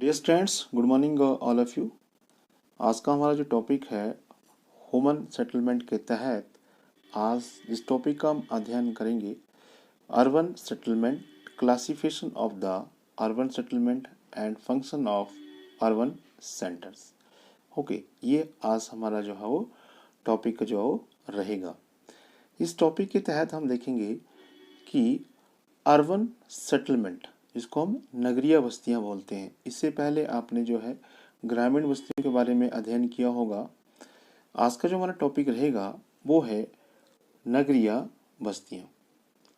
Dear students, good morning all of you. आज का हमारा जो टॉपिक है ह्यूमन सेटलमेंट के तहत आज इस टॉपिक का हम अध्ययन करेंगे urban settlement, classification of the urban settlement and function of urban centres. Okay, ये आज हमारा जो है वो टॉपिक जो रहेगा। इस टॉपिक के तहत हम देखेंगे कि अर्बन सेटलमेंट, जिसको हम नगरीय बस्तियां बोलते हैं, इससे पहले आपने जो है ग्रामीण बस्तियों के बारे में अध्ययन किया होगा। आज का जो हमारा टॉपिक रहेगा वो है नगरीय बस्तियां।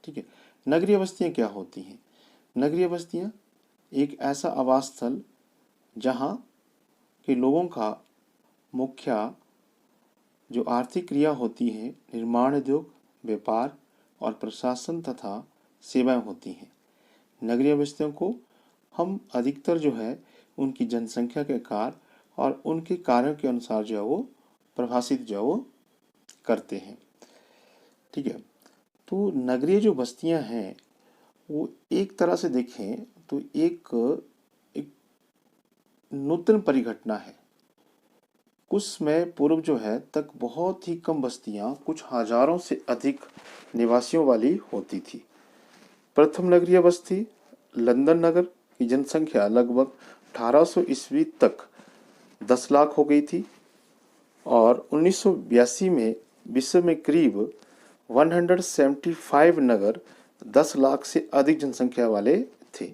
ठीक है, नगरीय बस्तियां क्या होती हैं? नगरीय बस्तियां एक ऐसा आवास स्थल जहां के लोगों का मुख्य जो आर्थिक क्रिया होती है निर्माण उद्योग, व्यापार और प्रशासन तथा सेवाएं होती हैं। नगरीय बस्तियों को हम अधिकतर जो है उनकी जनसंख्या के आकार और उनके कार्यों के अनुसार जो है वो प्रभाषित जो है वो करते हैं। ठीक है, तो नगरीय जो बस्तियां हैं वो एक तरह से देखें तो एक नूतन परिघटना है। कुछ समय पूर्व जो है तक बहुत ही कम बस्तियां कुछ हजारों से अधिक निवासियों वाली होती थी। प्रथम नगरीय बस्ती लंदन नगर की जनसंख्या लगभग 1800 ईस्वी तक 10 लाख हो गई थी और 1982 में विश्व में करीब 175 नगर 10 लाख से अधिक जनसंख्या वाले थे।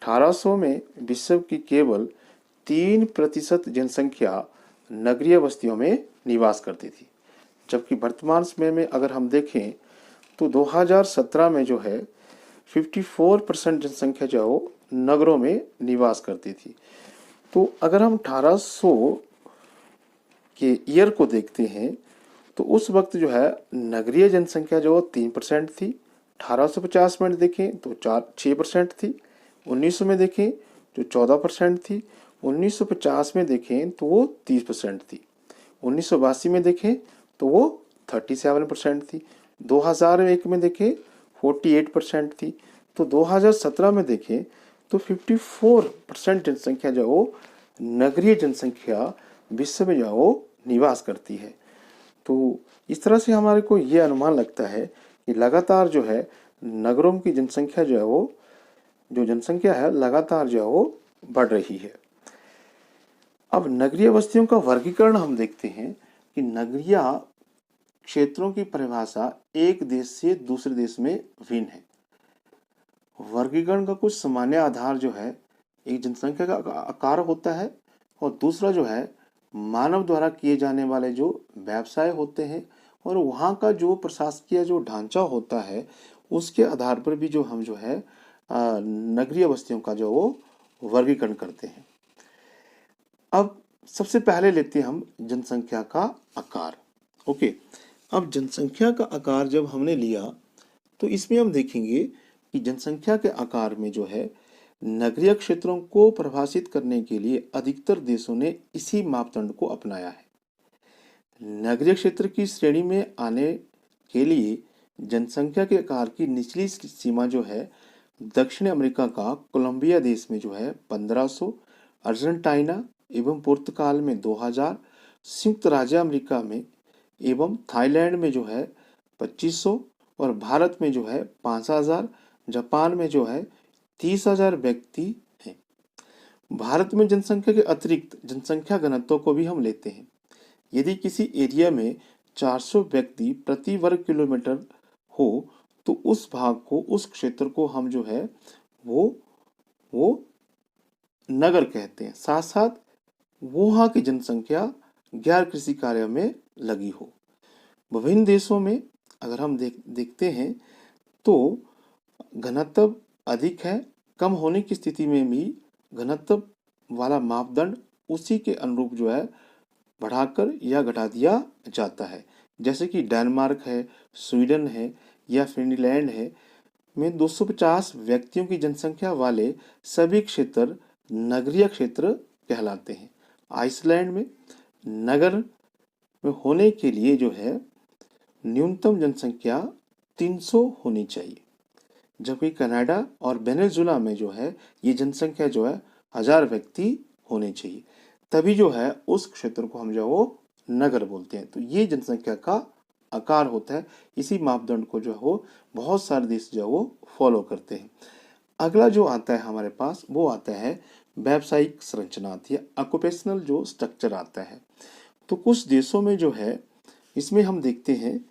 1800 में विश्व की केवल 3% जनसंख्या नगरीय बस्तियों में निवास करती थी, जबकि वर्तमान समय में अगर हम देखें तो 2017 में जो है 54% जनसंख्या जो नगरों में निवास करती थी। तो अगर हम 1800 के ईयर को देखते हैं तो उस वक्त जो है नगरीय जनसंख्या जो 3% थी। 1850 में देखें तो 6% थी। 1900 में देखें जो 14% थी। 1950 में देखें तो वो 30% थी। 1982 में देखें तो वो 37% थी। 2001 में देखें 48% थी। तो 2017 में देखें तो 54% जनसंख्या जो नगरीय जनसंख्या विश्व में जो निवास करती है। तो इस तरह से हमारे को ये अनुमान लगता है कि लगातार जो है नगरों की जनसंख्या जो है वो जो जनसंख्या है लगातार जो है वो बढ़ रही है। अब नगरीय बस्तियों का वर्गीकरण हम देखते हैं कि नगरीय क्षेत्रों की परिभाषा एक देश से दूसरे देश में भिन्न है। वर्गीकरण का कुछ सामान्य आधार जो है एक जनसंख्या का आकार होता है और दूसरा जो है मानव द्वारा किए जाने वाले जो व्यवसाय होते हैं और वहाँ का जो प्रशासकीय जो ढांचा होता है उसके आधार पर भी जो हम जो है नगरीय बस्तियों का जो वो वर्गीकरण करते हैं। अब सबसे पहले लेते हैं हम जनसंख्या का आकार। ओके, अब जनसंख्या का आकार जब हमने लिया तो इसमें हम देखेंगे कि जनसंख्या के आकार में जो है नगरीय क्षेत्रों को परिभाषित करने के लिए अधिकतर देशों ने इसी मापदंड को अपनाया है। नगरीय क्षेत्र की श्रेणी में आने के लिए जनसंख्या के आकार की निचली सीमा जो है दक्षिण अमेरिका का कोलंबिया देश में जो है 1500, अर्जेंटीना एवं पुर्तगाल में 2000, संयुक्त राज्य अमेरिका में एवं थाईलैंड में जो है 2500 और भारत में जो है 5000, जापान में जो है 30,000 व्यक्ति हैं। भारत में जनसंख्या के अतिरिक्त जनसंख्या घनत्व को भी हम लेते हैं। यदि किसी एरिया में 400 व्यक्ति प्रति वर्ग किलोमीटर हो तो उस भाग को उस क्षेत्र को हम जो है वो नगर कहते हैं। साथ साथ वहाँ की जनसंख्या गैर कृषि कार्य में लगी हो। विभिन्न देशों में अगर हम देखते हैं तो घनत्व अधिक है, कम होने की स्थिति में भी घनत्व वाला मापदंड उसी के अनुरूप जो है बढ़ाकर या घटा दिया जाता है। जैसे कि डेनमार्क है, स्वीडन है या फिनलैंड है में 250 व्यक्तियों की जनसंख्या वाले सभी क्षेत्र नगरीय क्षेत्र कहलाते हैं। आइसलैंड में नगर में होने के लिए जो है न्यूनतम जनसंख्या 300 होनी चाहिए, जबकि कनाडा और वेनेजुएला में जो है ये जनसंख्या जो है 1000 व्यक्ति होने चाहिए, तभी जो है उस क्षेत्र को हम जो है वो नगर बोलते हैं। तो ये जनसंख्या का आकार होता है। इसी मापदंड को जो है वो बहुत सारे देश जो है वो फॉलो करते हैं। अगला जो आता है हमारे पास वो आता है व्यावसायिक संरचना आती है, ऑक्यूपेशनल जो स्ट्रक्चर आता है। तो कुछ देशों में जो है इसमें हम देखते हैं,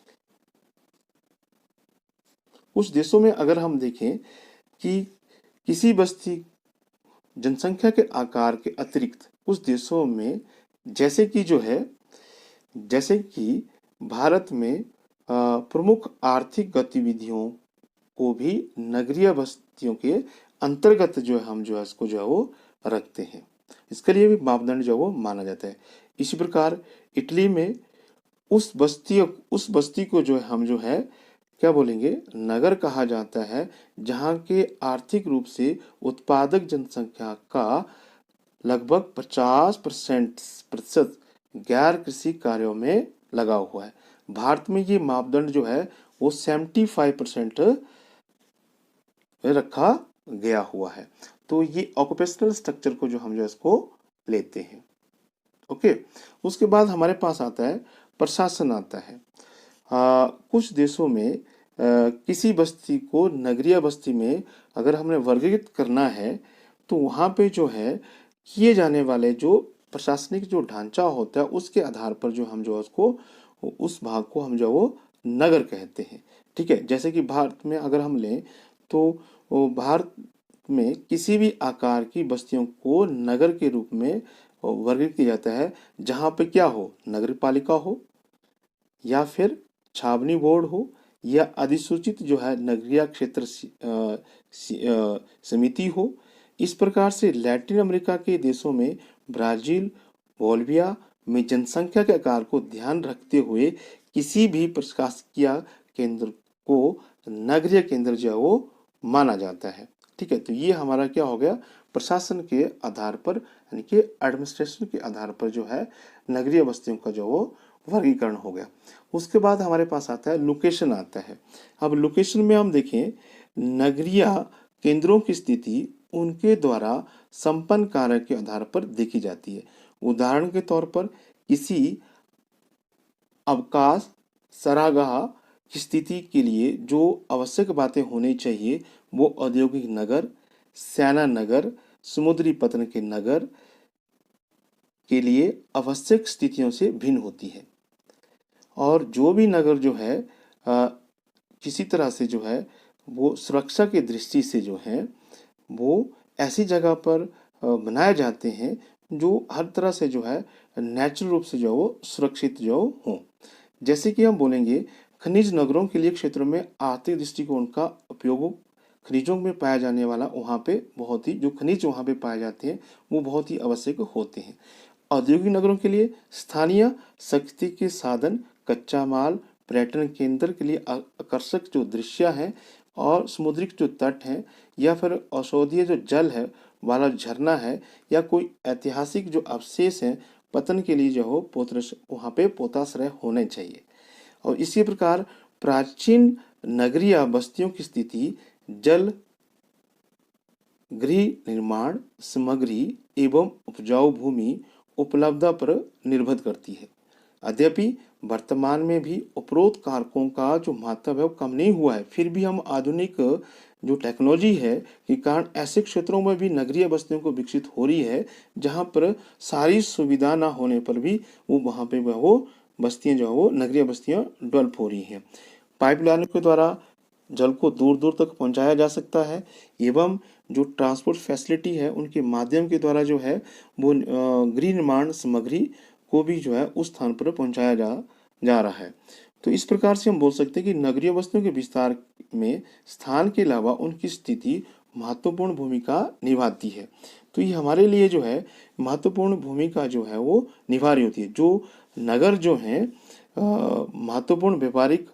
कुछ देशों में अगर हम देखें कि किसी बस्ती जनसंख्या के आकार के अतिरिक्त कुछ देशों में, जैसे कि भारत में प्रमुख आर्थिक गतिविधियों को भी नगरीय बस्तियों के अंतर्गत जो है हम जो है इसको जो है वो रखते हैं। इसके लिए भी मापदंड जो है वो माना जाता है। इसी प्रकार इटली में उस बस्ती को जो है हम जो है क्या बोलेंगे, नगर कहा जाता है, जहाँ के आर्थिक रूप से उत्पादक जनसंख्या का लगभग 50% गैर कृषि कार्यों में लगा हुआ है। भारत में ये मापदंड जो है वो 75% रखा गया हुआ है। तो ये ऑक्यूपेशनल स्ट्रक्चर को जो हम जो इसको लेते हैं। ओके, उसके बाद हमारे पास आता है प्रशासन आता है। कुछ देशों में किसी बस्ती को नगरीय बस्ती में अगर हमने वर्गीकृत करना है तो वहाँ पे जो है किए जाने वाले जो प्रशासनिक जो ढांचा होता है उसके आधार पर जो हम जो उसको उस भाग को हम जो वो नगर कहते हैं। ठीक है, जैसे कि भारत में अगर हम लें तो भारत में किसी भी आकार की बस्तियों को नगर के रूप में वर्गीकृत किया जाता है, जहाँ पे क्या हो, नगर पालिका हो या फिर छावनी बोर्ड हो या अधिसूचित जो है नगरीय क्षेत्र समिति हो। इस प्रकार से लैटिन अमेरिका के देशों में ब्राजील, बोलिविया में जनसंख्या के आकार को ध्यान रखते हुए किसी भी प्रशासकीय केंद्र को नगरीय केंद्र जो है वो माना जाता है। ठीक है, तो ये हमारा क्या हो गया, प्रशासन के आधार पर यानी कि एडमिनिस्ट्रेशन के आधार पर जो है नगरीय बस्तियों का जो वो वर्गीकरण हो गया। उसके बाद हमारे पास आता है लोकेशन आता है। अब लोकेशन में हम देखें, नगरीय केंद्रों की स्थिति उनके द्वारा संपन्न कार्य के आधार पर देखी जाती है। उदाहरण के तौर पर किसी अवकाश सरागाह की स्थिति के लिए जो आवश्यक बातें होनी चाहिए वो औद्योगिक नगर, सेना नगर, समुद्री पतन के नगर के लिए आवश्यक स्थितियों से भिन्न होती है। और जो भी नगर जो है किसी तरह से जो है वो सुरक्षा की दृष्टि से जो है वो ऐसी जगह पर बनाए जाते हैं जो हर तरह से जो है नेचुरल रूप से जो वो सुरक्षित जो हो। जैसे कि हम बोलेंगे खनिज नगरों के लिए क्षेत्रों में आर्थिक दृष्टिकोण का उपयोग, खनिजों में पाया जाने वाला वहाँ पे बहुत ही जो खनिज वहाँ पे पाए जाते हैं वो बहुत ही आवश्यक होते हैं। औद्योगिक नगरों के लिए स्थानीय शक्ति के साधन, कच्चा माल, पर्यटन केंद्र के लिए आकर्षक जो दृश्य हैं और समुद्री जो तट हैं या फिर औषधीय जो जल है वाला झरना है या कोई ऐतिहासिक जो अवशेष हैं पतन के लिए जो हो वहाँ पे पोताश्रय होने चाहिए। और इसी प्रकार प्राचीन नगरीय बस्तियों की स्थिति जल, गृह निर्माण सामग्री एवं उपजाऊ भूमि उपलब्धता पर निर्भर करती है। यद्यपि वर्तमान में भी उपरोक्त कारकों का जो महत्व है वो कम नहीं हुआ है, फिर भी हम आधुनिक जो टेक्नोलॉजी है के कारण ऐसे क्षेत्रों में भी नगरीय बस्तियों को विकसित हो रही है जहाँ पर सारी सुविधा ना होने पर भी वो वहाँ पे वो बस्तियाँ जो है वो नगरीय बस्तियाँ डेवलप हो रही हैं। पाइपलाइन के द्वारा जल को दूर दूर तक पहुंचाया जा सकता है एवं जो ट्रांसपोर्ट फैसिलिटी है उनके माध्यम के द्वारा जो है वो गृह निर्माण सामग्री को भी जो है उस स्थान पर पहुंचाया जा रहा है। तो इस प्रकार से हम बोल सकते हैं कि नगरीय बस्तियों के विस्तार में स्थान के अलावा उनकी स्थिति महत्वपूर्ण भूमिका निभाती है। तो ये हमारे लिए जो है महत्वपूर्ण भूमिका जो है वो निभा रही होती है। जो नगर जो है महत्वपूर्ण व्यापारिक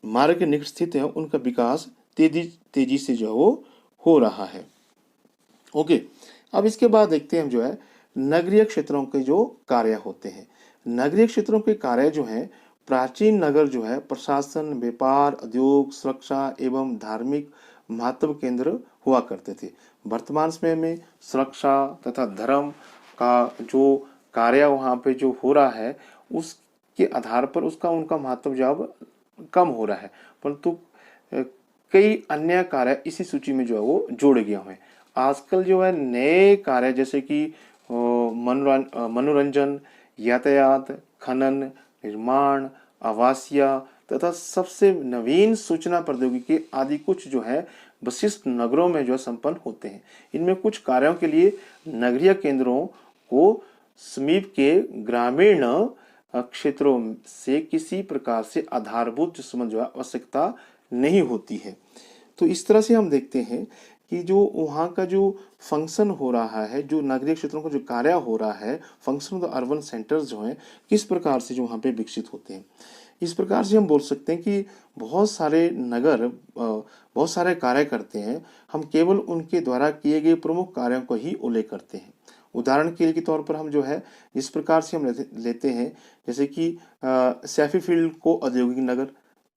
मार्ग के निकट स्थित है, उनका विकास तेजी से जो है वो हो रहा है। ओके, अब इसके बाद देखते हैं हम जो है नगरीय क्षेत्रों के जो कार्य होते हैं। नगरीय क्षेत्रों के कार्य जो हैं प्राचीन नगर जो है प्रशासन, व्यापार, उद्योग, सुरक्षा एवं धार्मिक महत्व केंद्र हुआ करते थे। वर्तमान समय में सुरक्षा तथा धर्म का जो कार्य वहाँ पे जो हो रहा है उसके आधार पर उसका उनका महत्व जो अब कम हो रहा है, परंतु कई अन्य कार्य इसी सूची में जो है वो जोड़े गए हुए हैं। आजकल जो है नए कार्य जैसे कि मनोरंजन, यातायात, खनन, निर्माण, आवासीय तथा सबसे नवीन सूचना प्रौद्योगिकी आदि कुछ जो है विशिष्ट नगरों में जो संपन्न होते हैं। इनमें कुछ कार्यों के लिए नगरीय केंद्रों को समीप के ग्रामीण क्षेत्रों से किसी प्रकार से आधारभूत जो समझ आवश्यकता नहीं होती है। तो इस तरह से हम देखते हैं कि जो वहाँ का जो फंक्शन हो रहा है, जो नगरीय क्षेत्रों का जो कार्य हो रहा है, function of the urban centres जो हैं किस प्रकार से जो वहाँ पे विकसित होते हैं। इस प्रकार से हम बोल सकते हैं कि बहुत सारे नगर बहुत सारे कार्य करते हैं, हम केवल उनके द्वारा किए गए प्रमुख कार्यों को ही उल्लेख करते हैं। उदाहरण के तौर पर हम जो है इस प्रकार से हम लेते हैं, जैसे कि सैफीफील्ड को औद्योगिक नगर,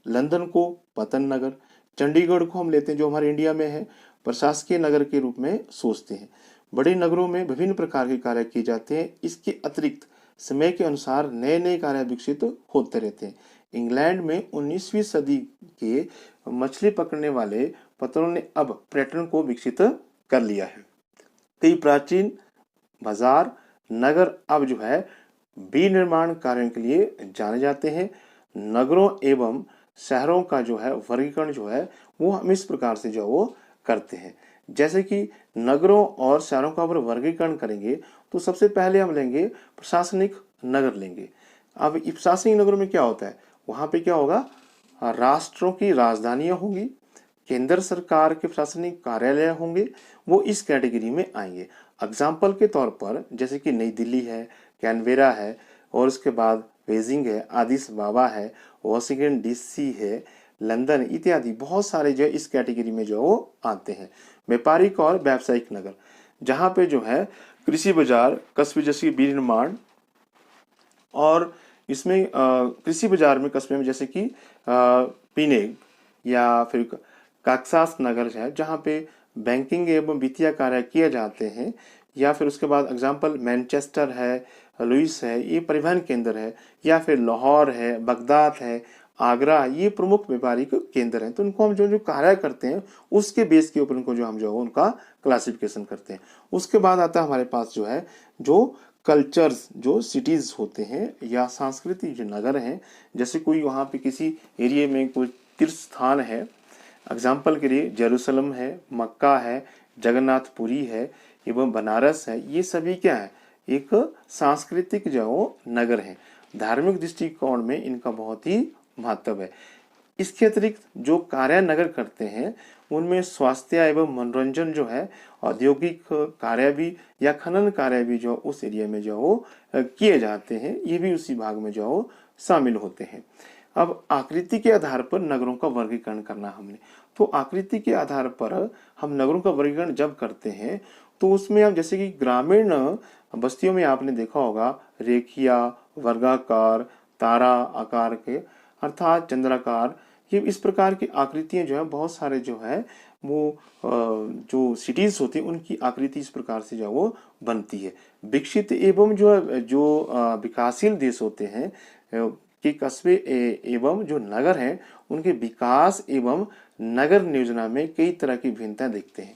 लंदन को पतन नगर, चंडीगढ़ को हम लेते हैं जो हमारे इंडिया में है प्रशासकीय नगर के रूप में सोचते हैं। बड़े नगरों में विभिन्न प्रकार के कार्य किए जाते हैं। इसके अतिरिक्त समय के अनुसार नए नए कार्य विकसित होते रहते हैं। इंग्लैंड में 19वीं सदी के मछली पकड़ने वाले पत्रों ने अब पर्यटन को विकसित कर लिया है। कई प्राचीन बाजार नगर अब जो है विनिर्माण कार्यों के लिए जाने जाते हैं। नगरों एवं शहरों का जो है वर्गीकरण जो है वो हम इस प्रकार से जो वो करते हैं। जैसे कि नगरों और शहरों का अगर वर्गीकरण करेंगे तो सबसे पहले हम लेंगे प्रशासनिक नगर लेंगे। अब प्रशासनिक नगरों में क्या होता है, वहां पे क्या होगा, राष्ट्रों की राजधानियां होंगी, केंद्र सरकार के प्रशासनिक कार्यालय होंगे, वो इस कैटेगरी में आएंगे। एग्जाम्पल के तौर पर जैसे कि नई दिल्ली है, कैनबेरा है, और उसके बाद बेजिंग है, आदिस बाबा है, वॉशिंगटन डीसी है, लंदन इत्यादि बहुत सारे जो इस कैटेगरी में जो वो आते हैं। व्यापारिक और व्यावसायिक नगर जहाँ पे जो है कृषि बाजार, कस्बे जैसे विनिर्माण, और इसमें कृषि बाजार में कस्बे में जैसे कि पिनेग या फिर काक्सास नगर है जहाँ पे बैंकिंग एवं वित्तीय कार्य किए जाते हैं, या फिर उसके बाद एग्जाम्पल मैनचेस्टर है, लुइस है, ये परिवहन केंद्र है, या फिर लाहौर है, बगदाद है, आगरा, ये प्रमुख व्यापारिक केंद्र हैं। तो उनको हम जो जो कार्य करते हैं उसके बेस के ऊपर उनको जो हम जो उनका क्लासिफिकेशन करते हैं। उसके बाद आता है हमारे पास जो है जो कल्चर्स, जो सिटीज होते हैं या सांस्कृतिक जो नगर हैं, जैसे कोई वहाँ पे किसी एरिया में कोई तीर्थ स्थान है, एग्जाम्पल के लिए जेरूसलम है, मक्का है, जगन्नाथपुरी है एवं बनारस है, ये सभी क्या है, एक सांस्कृतिक जो नगर है। धार्मिक दृष्टिकोण में इनका बहुत ही महत्व है। इसके अतिरिक्त जो कार्य नगर करते हैं उनमें स्वास्थ्य एवं मनोरंजन जो है, औद्योगिक कार्य भी या खनन कार्य भी जो उस एरिया में जो किए जाते हैं, ये भी उसी भाग में जो शामिल होते हैं। अब आकृति के आधार पर नगरों का वर्गीकरण करना हमने, तो आकृति के आधार पर हम नगरों का वर्गीकरण जब करते हैं तो उसमें हम जैसे कि ग्रामीण बस्तियों में आपने देखा होगा रेखिया, वर्गाकार, तारा आकार के अर्थात चंद्राकार, ये इस प्रकार की आकृतियां जो है बहुत सारे जो है वो जो सिटीज होती है उनकी आकृति इस प्रकार से जो वो बनती है। विकसित एवं जो विकासशील देश होते हैं कि कस्बे एवं जो नगर हैं उनके विकास एवं नगर नियोजना में कई तरह की भिन्नता देखते हैं।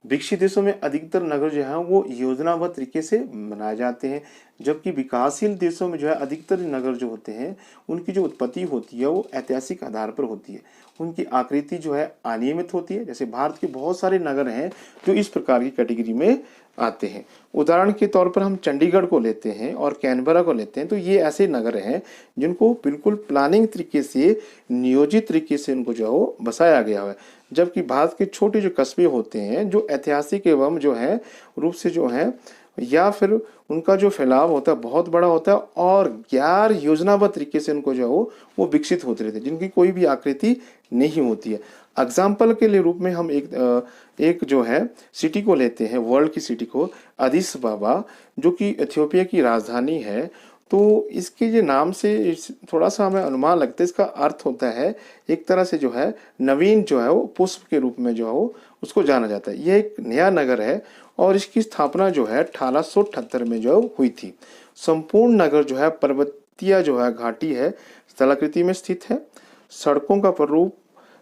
विकसित देशों में अधिकतर नगर जो है वो योजनाबद्ध तरीके से बनाए जाते हैं, जबकि विकासशील देशों में जो है अधिकतर नगर जो होते हैं उनकी जो उत्पत्ति होती है वो ऐतिहासिक आधार पर होती है। उनकी आकृति जो है अनियमित होती है। जैसे भारत के बहुत सारे नगर हैं जो इस प्रकार की कैटेगरी में आते हैं। उदाहरण के तौर पर हम चंडीगढ़ को लेते हैं और कैनबरा को लेते हैं, तो ये ऐसे नगर हैं जिनको बिल्कुल प्लानिंग तरीके से, नियोजित तरीके से उनको जो है बसाया गया है। जबकि भारत के छोटे जो कस्बे होते हैं जो ऐतिहासिक एवं जो है रूप से जो है या फिर उनका जो फैलाव होता है बहुत बड़ा होता है और गैर योजनाबद्ध तरीके से उनको जो है वो विकसित होते रहते हैं, जिनकी कोई भी आकृति नहीं होती है। एग्जाम्पल के लिए रूप में हम एक जो है सिटी को लेते हैं, वर्ल्ड की सिटी को, अदिस बाबा, जो कि इथियोपिया की राजधानी है। तो इसके जो नाम से थोड़ा सा हमें अनुमान लगता है, इसका अर्थ होता है एक तरह से जो है नवीन जो है वो पुष्प के रूप में जो है वो उसको जाना जाता है। यह एक नया नगर है और इसकी स्थापना जो है 1878 में जो हुई थी। संपूर्ण नगर जो है पर्वतीय जो है घाटी है, स्थलाकृति में स्थित है। सड़कों का प्रारूप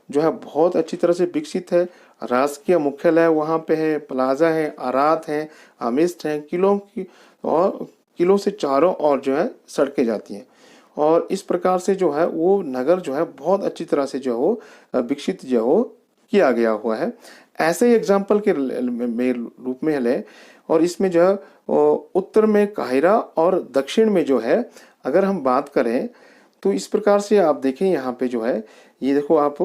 जो है बहुत अच्छी तरह से विकसित है। राजकीय मुख्यालय वहाँ पे है, प्लाजा है, आरात है, अमिस्ट है, किलों से चारों ओर जो है सड़कें जाती हैं। और इस प्रकार से जो है वो नगर जो है बहुत अच्छी तरह से जो है वो विकसित जो है वो किया गया हुआ है। ऐसे ही एग्जाम्पल के में रूप में ले, और इसमें जो है उत्तर में काहिरा और दक्षिण में जो है अगर हम बात करें तो इस प्रकार से आप देखें यहाँ पे जो है, ये देखो आप,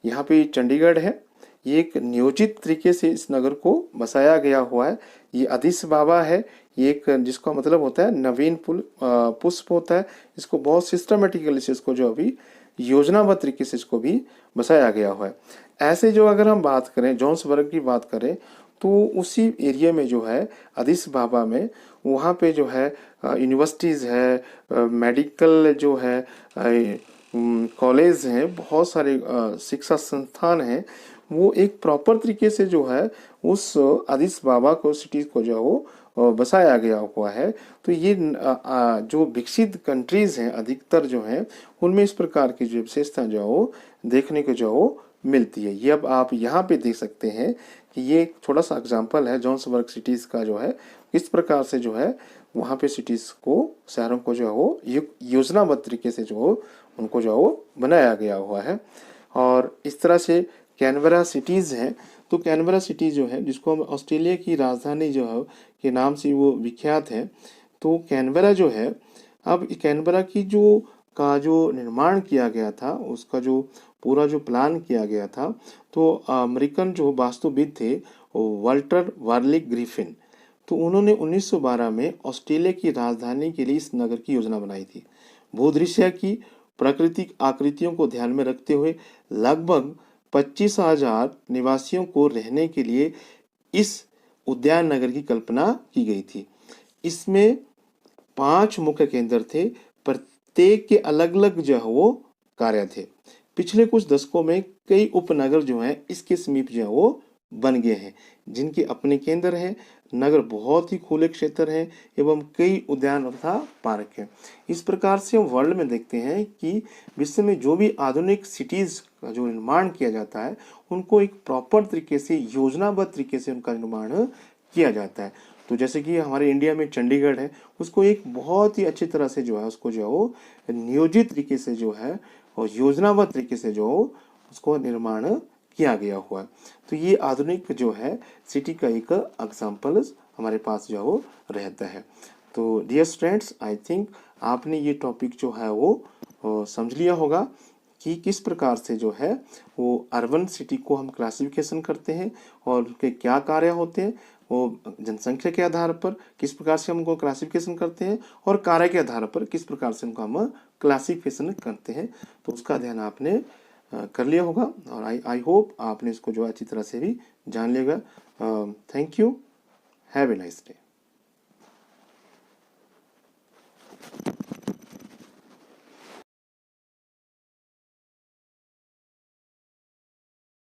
यहाँ पे चंडीगढ़ है। ये एक नियोजित तरीके से इस नगर को बसाया गया हुआ है। ये अदिस बाबा है, ये एक जिसका मतलब होता है नवीन पुष्प होता है। इसको बहुत सिस्टमेटिकली से इसको जो अभी योजनाबद्ध तरीके से इसको भी बसाया गया हुआ है। ऐसे जो अगर हम बात करें जोहान्सबर्ग की बात करें तो उसी एरिया में जो है अदिस बाबा में वहाँ पे जो है यूनिवर्सिटीज़ है, मेडिकल जो है कॉलेज हैं, बहुत सारे शिक्षा संस्थान हैं। वो एक प्रॉपर तरीके से जो है उस आदिस बाबा को सिटी को जो वो बसाया गया हुआ है। तो ये जो विकसित कंट्रीज हैं अधिकतर जो हैं उनमें इस प्रकार की जो विशेषता जो वो देखने को जो वो मिलती है। ये अब आप यहाँ पे देख सकते हैं कि ये थोड़ा सा एग्जाम्पल है जोहान्सबर्ग सिटीज़ का जो है किस प्रकार से जो है वहाँ पे सिटीज़ को, शहरों को जो है वो योजनाबद्ध तरीके से जो उनको जो वो बनाया गया हुआ है। और इस तरह से कैनबरा सिटीज़ हैं, तो कैनबरा सिटी जो है जिसको हम ऑस्ट्रेलिया की राजधानी जो है के नाम से वो विख्यात है। तो कैनबरा जो है, अब कैनबरा की जो निर्माण किया गया था, उसका जो पूरा जो प्लान किया गया था, तो अमेरिकन जो वास्तुविद थे वाल्टर वार्ली ग्रिफिन, तो उन्होंने 1912 में ऑस्ट्रेलिया की राजधानी के लिए इस नगर की योजना बनाई थी। भूदृश्य की प्राकृतिक आकृतियों को ध्यान में रखते हुए लगभग 25,000 निवासियों को रहने के लिए इस उद्यान नगर की कल्पना की गई थी। इसमें 5 मुख्य केंद्र थे, प्रत्येक के अलग अलग जो है वो कार्य थे। पिछले कुछ दशकों में कई उपनगर जो हैं इसके समीप जो है वो बन गए हैं, जिनके अपने केंद्र हैं। नगर बहुत ही खुले क्षेत्र हैं एवं कई उद्यान तथा पार्क हैं। इस प्रकार से हम वर्ल्ड में देखते हैं कि विश्व में जो भी आधुनिक सिटीज का जो निर्माण किया जाता है उनको एक प्रॉपर तरीके से योजनाबद्ध तरीके से उनका निर्माण किया जाता है। तो जैसे कि हमारे इंडिया में चंडीगढ़ है, उसको एक बहुत ही अच्छी तरह से जो है उसको जो है वो नियोजित तरीके से जो है और योजनाबद्ध तरीके से जो उसको निर्माण किया गया हुआ है। तो ये आधुनिक जो है सिटी का एक एग्जाम्पल हमारे पास जो वो रहता है। तो डियर स्टूडेंट्स, आई थिंक आपने ये टॉपिक जो है वो समझ लिया होगा कि किस प्रकार से जो है वो अर्बन सिटी को हम क्लासिफिकेशन करते हैं और उनके क्या कार्य होते हैं, वो जनसंख्या के आधार पर किस प्रकार से हम उनको क्लासिफिकेशन करते हैं और कार्य के आधार पर किस प्रकार से उनको हम क्लासिफिकेशन करते हैं। तो उसका ध्यान आपने कर लिया होगा और आई होप आपने इसको जो अच्छी तरह से भी जान लिएगा। Thank you, have a nice day.